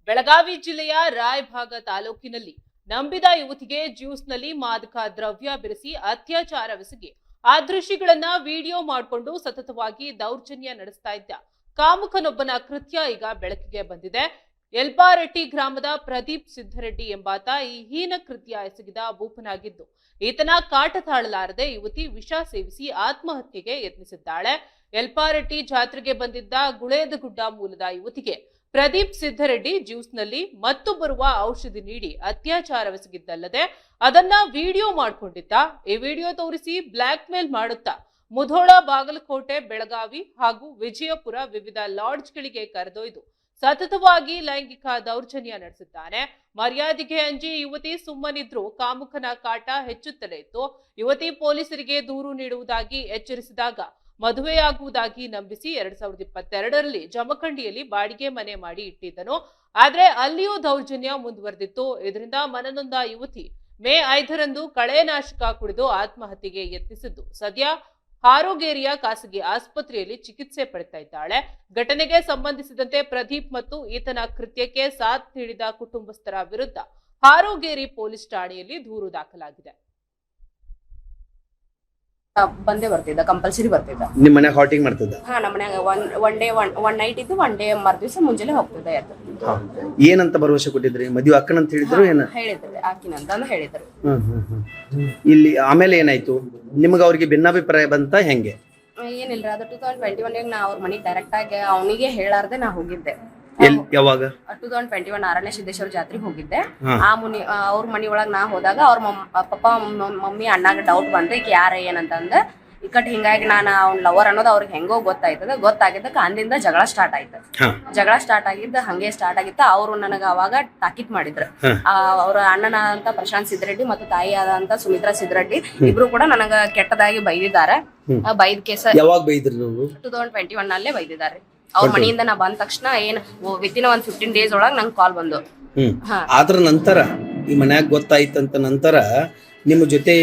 ಬೆಳಗಾವಿ ಜಿಲ್ಲೆಯ ರಾಯಭಾಗ ತಾಲೂಕಿನಲ್ಲಿ ನಂಬಿದ ಯುವತಿಗೆ ಜ್ಯೂಸ್ನಲ್ಲಿ ಮಾದಕ ದ್ರವ್ಯ ಬೆರೆಸಿ ಅತ್ಯಾಚಾರವೆಸಗಿ ಆ ದೃಶ್ಯಗಳನ್ನ ವಿಡಿಯೋ ಮಾಡಿಕೊಂಡು ಸತತವಾಗಿ ದೌರ್ಜನ್ಯ ನಡೆಸ್ತಾ ಇದ್ದ ಕಾಮುಕನೊಬ್ಬನ ಕೃತ್ಯ ಈಗ ಬೆಳಕಿಗೆ ಬಂದಿದೆ. ಎಲ್ಬಾರೆಟ್ಟಿ ಗ್ರಾಮದ ಪ್ರದೀಪ್ ಸಿದ್ದರೆಡ್ಡಿ ಎಂಬಾತ ಈ ಹೀನ ಕೃತ್ಯ ಎಸಗಿದ ಭೂಪನಾಗಿದ್ದು, ಈತನ ಕಾಟ ತಾಳಲಾರದೆ ಯುವತಿ ವಿಷ ಸೇವಿಸಿ ಆತ್ಮಹತ್ಯೆಗೆ ಯತ್ನಿಸಿದ್ದಾಳೆ. ಎಲ್ಪಾರೆಟ್ಟಿ ಜಾತ್ರೆಗೆ ಬಂದಿದ್ದ ಗುಳೇದಗುಡ್ಡ ಮೂಲದ ಯುವತಿಗೆ ಪ್ರದೀಪ್ ಸಿದ್ದರೆಡ್ಡಿ ಜ್ಯೂಸ್ನಲ್ಲಿ ಮತ್ತು ಬರುವ ಔಷಧಿ ನೀಡಿ ಅತ್ಯಾಚಾರವೆಸಗಿದ್ದಲ್ಲದೆ ಅದನ್ನ ವಿಡಿಯೋ ಮಾಡಿಕೊಂಡಿದ್ದ. ಈ ವಿಡಿಯೋ ತೋರಿಸಿ ಬ್ಲಾಕ್ ಮೇಲ್ ಮಾಡುತ್ತಾ ಮುಧೋಳ, ಬಾಗಲಕೋಟೆ, ಬೆಳಗಾವಿ ಹಾಗೂ ವಿಜಯಪುರ ವಿವಿಧ ಲಾಡ್ಜ್ಗಳಿಗೆ ಕರೆದೊಯ್ದು ಸತತವಾಗಿ ಲೈಂಗಿಕ ದೌರ್ಜನ್ಯ ನಡೆಸಿದ್ದಾನೆ. ಮರ್ಯಾದೆಗೆ ಅಂಜಿ ಯುವತಿ ಸುಮ್ಮನಿದ್ರು ಕಾಮುಕನ ಕಾಟ ಹೆಚ್ಚುತ್ತಲೇ ಇತ್ತು. ಯುವತಿ ಪೊಲೀಸರಿಗೆ ದೂರು ನೀಡುವುದಾಗಿ ಎಚ್ಚರಿಸಿದಾಗ ಮದುವೆಯಾಗುವುದಾಗಿ ನಂಬಿಸಿ 2022ರಲ್ಲಿ ಜಮಖಂಡಿಯಲ್ಲಿ ಬಾಡಿಗೆ ಮನೆ ಮಾಡಿ ಇಟ್ಟಿದ್ದನು. ಆದ್ರೆ ಅಲ್ಲಿಯೂ ದೌರ್ಜನ್ಯ ಮುಂದುವರೆದಿತ್ತು. ಇದರಿಂದ ಮನನೊಂದ ಯುವತಿ ಮೇ 5ರಂದು ಕಳೆನಾಶಕ ಕುಡಿದು ಆತ್ಮಹತ್ಯೆಗೆ ಯತ್ನಿಸಿದ್ದು ಸದ್ಯ ಹಾರೋಗೇರಿಯ ಖಾಸಗಿ ಆಸ್ಪತ್ರೆಯಲ್ಲಿ ಚಿಕಿತ್ಸೆ ಪಡೆತಾ ಇದ್ದಾಳೆ. ಘಟನೆಗೆ ಸಂಬಂಧಿಸಿದಂತೆ ಪ್ರದೀಪ್ ಮತ್ತು ಈತನ ಕೃತ್ಯಕ್ಕೆ ಸಾಥ್ ನೀಡಿದ ಕುಟುಂಬಸ್ಥರ ವಿರುದ್ಧ ಹಾರೋಗೇರಿ ಪೊಲೀಸ್ ಠಾಣೆಯಲ್ಲಿ ದೂರು ದಾಖಲಾಗಿದೆ. ಬಂದೇ ಬರ್ತಿದ್ದ, ಕಂಪಲ್ಸರಿ ಬರ್ತಿದ್ದ. ನಿಮ್ಮ ಮನೆ ಹಾಟಿಂಗ್ ಮಾಡ್ತಿದ್ದ? ಹಾ, ನಮ್ಮ ಮನ್ಯಾಗ ಒನ್ ಡೇ ಒನ್ ನೈಟ್ ಇದ್ದು, ಒನ್ ಡೇ ಮರ್ದಿವ್ಸ ಮುಂಜಾನೆ ಹೋಗ್ತಿದ್ದ. ಏನಂತ ಭರವಸೆ ಕೊಟ್ಟಿದ್ರಿ? ಮದುವೆ ಅಕ್ಕನಂತ ಹೇಳಿದ್ರು? ಏನ ಹೇಳಿದ್ರಿ, ಆಕಿನಂತ ಹೇಳಿದ್ರು. ಇಲ್ಲಿ ಆಮೇಲೆ ಏನಾಯ್ತು? ನಿಮ್ಗೆ ಅವ್ರಿಗೆ ಭಿನ್ನಾಭಿಪ್ರಾಯ ಬಂತ ಹೆಂಗೆ? ಏನಿಲ್ರಿ, ಅದು 2021 ನಾ ಅವ್ರ ಮನೆಗೆ ಡೈರೆಕ್ಟ್ ಆಗಿ ಅವನಿಗೆ ಹೇಳಾರ್ದೆ ನಾ ಹೋಗಿದ್ದೆ. ಯಾವಾಗ? 2021 ಆರನೇ ಸಿದ್ದೇಶ್ವರ ಜಾತ್ರೆಗೆ ಹೋಗಿದ್ದೆ. ಅವ್ರ ಮನಿ ಒಳಗ್ ನಾ ಹೋದಾಗ ಅವ್ರ ಪಪ್ಪ ಮಮ್ಮಿ ಅಣ್ಣಾಗ ಡೌಟ್ ಬಂತು, ಈಗ ಯಾರ ಏನಂತಂದ ಇಕ್ಕಟ್ ಹಿಂಗಾಗಿ ನಾನು ಅವ್ನ ಲವರ್ ಅನ್ನೋದು ಅವ್ರಿಗೆ ಹೆಂಗೋ ಗೊತ್ತಾಗಿದ್ದಕ್ಕ ಅಂದಿಂದ ಜಗಳ ಸ್ಟಾರ್ಟ್ ಆಯ್ತು. ಜಗಳ ಸ್ಟಾರ್ಟ್ ಆಗಿದ್ದ ಹಂಗೆ ಸ್ಟಾರ್ಟ್ ಆಗಿತ್ತ. ಅವ್ರು ನನಗ ಅವಾಗ ತಾಕೀತ್ ಮಾಡಿದ್ರು. ಅವ್ರ ಅಣ್ಣನ ಅಂತ ಪ್ರಶಾಂತ್ ಸಿದ್ದರೆಡ್ಡಿ ಮತ್ತು ತಾಯಿ ಆದಂತ ಸುಮಿತ್ರಾ ಸಿದ್ದರೆಡ್ಡಿ ಇಬ್ರು ಕೂಡ ನನಗ ಕೆಟ್ಟದಾಗಿ ಬೈದಿದ್ದಾರೆ. ಬೈದ್ ಕೇಸ ಯಾವಾಗ ಬೈದ್ರಿ? 2021 ನಲ್ಲೇ ಬೈದಿದ್ದಾರೆ. ಅವ್ರ ಮನೆಯಿಂದ ನಾ ಬಂದ ತಕ್ಷಣ ಏನ್ ವಿತಿನ್ 15 days ಒಳಗ್ ನಂಗೆ ಕಾಲ್ ಬಂದು. ಅದ್ರ ನಂತರ ಈ ಮನ್ಯಾಗ ಗೊತ್ತಾಯ್ತಂತ ನಂತರ ನಿಮ್ಮ ಜೊತೆ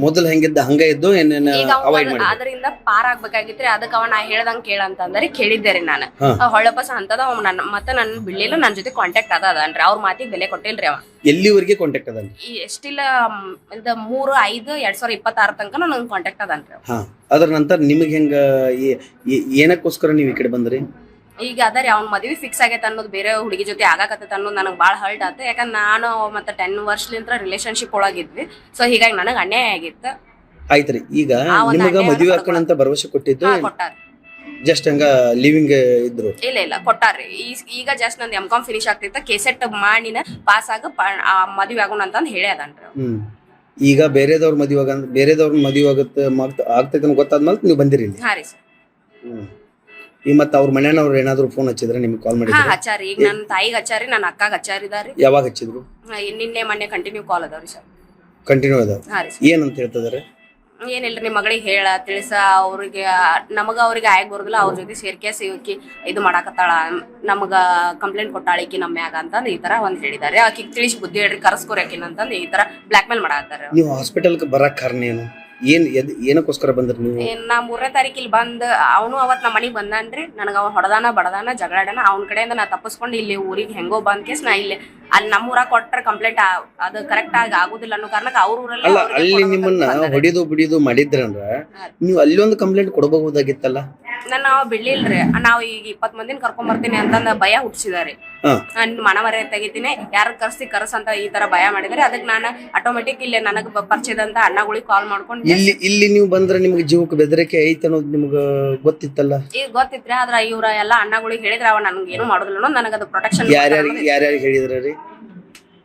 ಮೊದಲು ಹೆಂಗಿದ್ದ ಹಂಗ ಇದ್ದು ಅದರಿಂದ ಪಾರ್ ಆಗ್ಬೇಕಾಗಿತ್ರಿ. ಅದಕ್ಕೆ ಅವ ನಾ ಹೇಳ್ದಂಗ್ ಕೇಳಂತಂದ್ರೆ ಕೇಳಿದ್ದೆ ರೀ ನಾನು. ಹೊಳ್ಳಪಸ ಅಂತದ ಮತ್ತೆ ನನ್ ಬಿಡ್ಲಿಲ್ಲ, ನನ್ ಜೊತೆ ಕಾಂಟ್ಯಾಕ್ಟ್ ಅದನ್ರಿ. ಅವ್ರ ಮಾತಿಗೆ ಬೆಲೆ ಕೊಟ್ಟಿಲ್ರಿ ಅವ. ಎಲ್ಲಿವರೆಗೆ ಕಾಂಟ್ಯಾಕ್ಟ್ ಅದ? ಎಷ್ಟಿಲ್ಲ 3/5/2026 ತನಕ ನಂಗೆ ಕಾಂಟ್ಯಾಕ್ಟ್ ಅದನ್ರಿ. ಅದ್ರ ನಂತರ ನಿಮಗ್ ಹೆಂಗ ಏನಕ್ಕೋಸ್ಕರ ನೀವ್ ಈ ಕಡೆ ಬಂದ್ರಿ? ಈಗ ಅದರಿ ಅವ್ನ ಮದ್ವಿ ಫಿಕ್ಸ್ ಆಗೈತೆ ಅನ್ನೋದು, ಬೇರೆ ಹುಡುಗಿ ಜೊತೆ ಆಗಾಕತ್ತ ಅನ್ನೋದು ನನಗೆ ಭಾಳ ಹರ್ಟ್ ಆಯ್ತು. ಯಾಕಂದ್ರೆ ನಾನು ಮತ್ತೆ 10 ವರ್ಷಲಿಂದ ರಿಲೇಶನ್ಶಿಪ್ ಒಳಗಿದ್ವಿ. ಸೊ ಹೀಗಾಗಿ ನನಗೆ ಅನ್ಯಾಯ ಆಗಿತ್ತು. ಆಯ್ತ್ರಿ, ಈಗ ನಿಮಗ ಮದ್ವೆ ಹಾಕೋಣಂತ ಭರವಸೆ ಕೊಟ್ಟಿದ್ದು ಕೊಟ್ಟಾರ. ಜಸ್ಟ್ ಹಂಗ ಲಿವಿಂಗ್ ಇದ್ರು? ಇಲ್ಲ ಕೊಟ್ಟಾರ್ರಿ. ಈಗ ಜಸ್ಟ್ ನಂದು M.Com ಫಿನಿಶ್ ಆಗ್ತಿತ್ತ, ಕೆಸೆಟ್ ಮಾಡಿನ ಪಾಸ್ ಆಗ ಮದ್ವೆ ಆಗೋಣ ಅಂತ ಹೇಳಿ ಅದನ್ರಿ. ಈಗ ಬೇರೆದವ್ರ ಮದ್ವೆ ಆಗ್ತೈತೆ ಗೊತ್ತಾದ್ಮೇಲೆ ನೀವು ಬಂದಿರಿ? ಹಾ ರೀ ಸರ್. ಈ ಮತ್ತೆ ಅವ್ರ ಮನೆಯವ್ರು ಏನಾದ್ರು ಫೋನ್ ಹಚ್ಚಿದ್ರೆ ನಿಮ್ಗೆ ಕಾಲ್ ಮಾಡಿದ್ರು? ಹಚ್ಚಾರಿ. ಈಗ ನನ್ನ ತಾಯಿಗೆ ಹಚ್ಚಾರಿ, ನನ್ನ ಅಕ್ಕಾಗ ಹಚ್ಚಾರಿದಾರಿ. ಯಾವಾಗ ಹಚ್ಚಿದ್ರು? ನಿನ್ನೆ ಮೊನ್ನೆ ಕಂಟಿನ್ಯೂ ಕಾಲ್ ಅದಾವ್ರಿ ಸರ್. ಕಂಟಿನ್ಯೂ ಅದಾವ? ಏನಂತ ಹೇಳ್ತಿದಾರೆ? ಏನಿಲ್ರಿ, ನಿಮ್ಮ ಮಗಳಿಗೆ ಹೇಳ ತಿಳಿಸ, ಅವ್ರಿಗೆ ಅವ್ರಿಗೆ ಆಯಕ್ ಬರುದಿಲ್ಲ, ಅವ್ರ ಜೊತೆ ಸೇರ್ಕೆ ಇದು ಮಾಡಾಕತ್ತಾಳ, ನಮಗ ಕಂಪ್ಲೇಂಟ್ ಕೊಟ್ಟಾಳಿಕಿ ನಮ್ಮ ಮ್ಯಾಗ ಅಂತಂದ್ ಈ ತರ ಒಂದ್ ಹೇಳಿದಾರೆ. ಆಕಿಗೆ ತಿಳಿಸಿ ಬುದ್ಧಿ ಹೇಳ್ರಿ, ಕರ್ಸ್ಕೊರಕಿನ ಅಂತಂದ್ ಈ ತರ ಬ್ಲಾಕ್ ಮೇಲ್ ಮಾಡಾಕತ್ತಾರ. ನೀವು ಹಾಸ್ಪಿಟಲ್ಗೆ ಬರಕ್ ಕಾರಣ ಏನು? ಏನಕ್ಕೋಸ್ಕರ ಬಂದ್ರಿ ನೀವು? ನಾ 3ನೇ ತಾರೀಕಿಲ್ ಬಂದ್ ಅವನು ಅವತ್ ನಮ್ಮ ಮನಿಗ್ ಬಂದಾನ್ರಿ. ನನಗ ಅವ ಹೊಡೆದಾನ ಬಡದಾನ ಜಗಳಾಡನ. ಅವ್ನ ಕಡೆಯಿಂದ ನಾ ತಪ್ಪಿಸ್ಕೊಂಡು ಇಲ್ಲಿ ಊರಿಗೆ ಹೆಂಗೋ ಬಂದ್ ಕೇಸ್ ನಾ ಇಲ್ಲಿ ಅಲ್ಲಿ ನಮ್ಮ ಊರಾಗ ಕೊಟ್ರ ಕಂಪ್ಲೇಂಟ್ ಅದು ಕರೆಕ್ಟ್ ಆಗಿ ಆಗುದಿಲ್ಲ ಅನ್ನೋ ಕಾರಣಕ್ಕೆ ಅವ್ರ ಊರಲ್ಲಿ ಅಲ್ಲಿ ನಿಮ್ಮನ್ನ ಹೊಡಿದು ಬಿಡಿದು ಮಾಡಿದ್ರಂದ್ರ ನೀವು ಅಲ್ಲಿ ಒಂದು ಕಂಪ್ಲೇಂಟ್ ಕೊಡಬಹುದಾಗಿತ್ತಲ್ಲ? ನಾನು ಬಿಡ್ಲಿಲ್ರಿ. ನಾವು ಈಗ 20 ಮಂದಿನ ಕರ್ಕೊಂಡ್ ಬರ್ತೀನಿ ಅಂತಂದ ಭಯ ಹುಟ್ಟಿಸಿದಾರೆ. ಮನವರೆ ತೆಗಿತೀನಿ, ಯಾರ ಕರ್ಸ್ ಅಂತ ಈ ತರ ಭಯ ಮಾಡಿದಾರೆ. ಅದಕ್ಕೆ ನಾನು ಆಟೋಮೆಟಿಕ್ ಇಲ್ಲಿ ನನಗ್ ಪರಿಚಯದಂತ ಅಣ್ಣಗಳಿಗೆ ಕಾಲ್ ಮಾಡ್ಕೊಂಡು ಇಲ್ಲಿ ನೀವು ಬಂದ್ರೆ ನಿಮ್ಗೆ ಜೀವಕ್ಕೆ ಬೆದರಿಕೆ ಐತೆ ಅನ್ನೋದು ನಿಮ್ಗ ಗೊತ್ತಿತ್ತಲ್ಲ? ಈಗ ಗೊತ್ತಿತ್ರಿ. ಆದ್ರ ಇವ್ರ ಎಲ್ಲಾ ಅಣ್ಣಗಳಿಗೆ ಹೇಳಿದ್ರೆ ಅವ ನನ್ಗೆ ಏನು ಮಾಡೋದಿಲ್ಲ, ನನಗದು ಪ್ರೊಟೆಕ್ಷನ್. ಯಾರ್ಯಾರು ಹೇಳಿದ್ರಿ?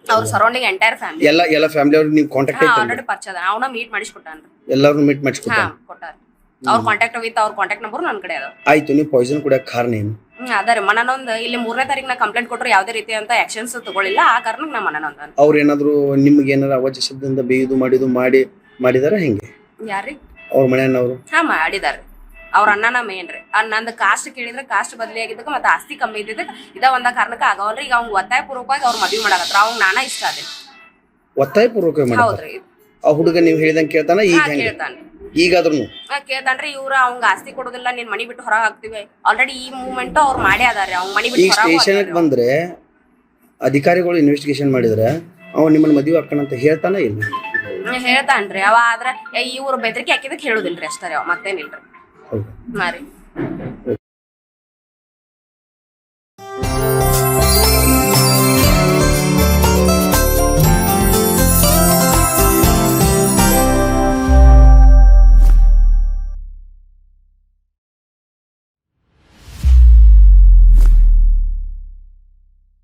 ಅವ್ರ ಸರೌಂಡಿಂಗ್ ಎಂಟೈರ್ ಫ್ಯಾಮಿಲಿ ಎಲ್ಲ ಫ್ಯಾಮಿಲಿ ಅವ್ರಿಗೆ ನೀವು ಕಾಂಟ್ಯಾಕ್ಟ್ ಐತೆ? ಆಲ್ರೆಡಿ ಪರಿಚಯ ಅದ. ಅವನ ಮೀಟ್ ಮಾಡಿಸ್ಕೊಟ್ಟಾನ್ರಿ. ಎಲ್ಲಾರು ಮೀಟ್ ಮಾಡಿಸ್ಕೊಟ್ಟಾನ? ಕೊಟ್ಟಾರ. ಅವ್ರ ಕಾಂಟ್ಯಾಕ್ಟ್ ವಿತ್ ಅವ್ರ ಕಾಂಟ್ಯಾಕ್ಟ್ ನಂಬರ್ ನನ್ನ ಕಡೆ ಅದಾವ. ಆಯ್ತು, ನೀವು ಪಾಯ್ಸನ್ ಕುಡಿಯಕ್ ಕಾರಣ ಏನು? ಅದರಿ ಮನನೊಂದ್ ಇಲ್ಲಿ 3ನೇ ತಾರೀಕು ನಾ ಕಂಪ್ಲೇಂಟ್ ಕೊಟ್ಟರು ಯಾವುದೇ ರೀತಿ ಅಂತ ಆಕ್ಷನ್ಸ್ ತಗೊಳ್ಳಿಲ್ಲ. ಆ ಕಾರಣಕ್ಕೆ ನಾ ಮನನೊಂದ್. ಅವ್ರ ಏನಾದ್ರು ನಿಮ್ಗೆ ಏನಾರ ಅವಾಚ್ಯ ಶಬ್ದದಿಂದ ಬೇಯುದು ಮಾಡಿದಾರ ಹೆಂಗೆ? ಯಾರ್ರಿ? ಅವ್ರ ಮನೆಯವರು? ಮಾಡಿದಾರೆ. ಅವ್ರ ಅಣ್ಣನ ಮೇನ್ ರೀ. ನಂದು ಕಾಸ್ಟ್ ಕೇಳಿದ್ರೆ ಕಾಸ್ಟ್ ಬದಲಿ ಆಗಿದ್ದಕ್ಕೆ ಮತ್ತೆ ಆಸ್ತಿ ಕಮ್ಮಿ ಇದ್ದಿದ್ದಕ್ಕೆ ಒಂದ ಕಾರಣಕ್ಕೆ ಆಗವಲ್ರಿ. ಈಗ ಅವ್ನ ಒತ್ತಾಯ ಪೂರ್ವಕವಾಗಿ ಅವ್ರ ಮದ್ವೆ ಮಾಡಾಕತ್ರ. ಅವ್ನ ನಾನಾ ಇಷ್ಟ ಅದೇ ಒತ್ತಾಯ ಪೂರ್ವಕ? ಹೌದ್ರಿ. ಆ ಹುಡುಗ ನೀವ್ ಹೇಳಿದಂಗೆ ಕೇಳ್ತಾನ? ಈಗ ಕೇಳ್ತಾನ. ಈಗಾದ್ರೂ ಕೇಳ್ತಾನ್ರಿ. ಇವ್ರ ಅವಂಗ ಆಸ್ತಿ ಕೊಡೋದಿಲ್ಲ, ನೀನ್ ಮನಿ ಬಿಟ್ಟು ಹೊರಗೆ ಹಾಕ್ತಿವಿ. ಆಲ್ರೆಡಿ ಈ ಮೂವ್ಮೆಂಟ್ ಅವ್ರು ಮಾಡೇ ಅದಾರೆ. ಅವ್ನ ಮನಿ ಬಿಟ್ಟು ಸ್ಟೇಷನ್ ಬಂದ್ರೆ ಅಧಿಕಾರಿಗಳು ಇನ್ವೆಸ್ಟಿಗೇಷನ್ ಮಾಡಿದ್ರೆ ಅವ ನಿಮ್ಮನ್ನ ಮದುವೆ ಹಾಕೋಣಂತ ಹೇಳ್ತಾನ ಇಲ್ಲ? ಹೇಳ್ತಾನ್ರಿ ಅವ. ಆದ್ರ ಇವ್ರು ಬೆದರಿಕೆ ಹಾಕಿದಕ್ ಹೇಳುದಿಲ್ರಿ ಅಷ್ಟೇ ಅವ, ಮತ್ತೇನಿಲ್ರಿ. ಹೌದು. ಹಾ ರೀ.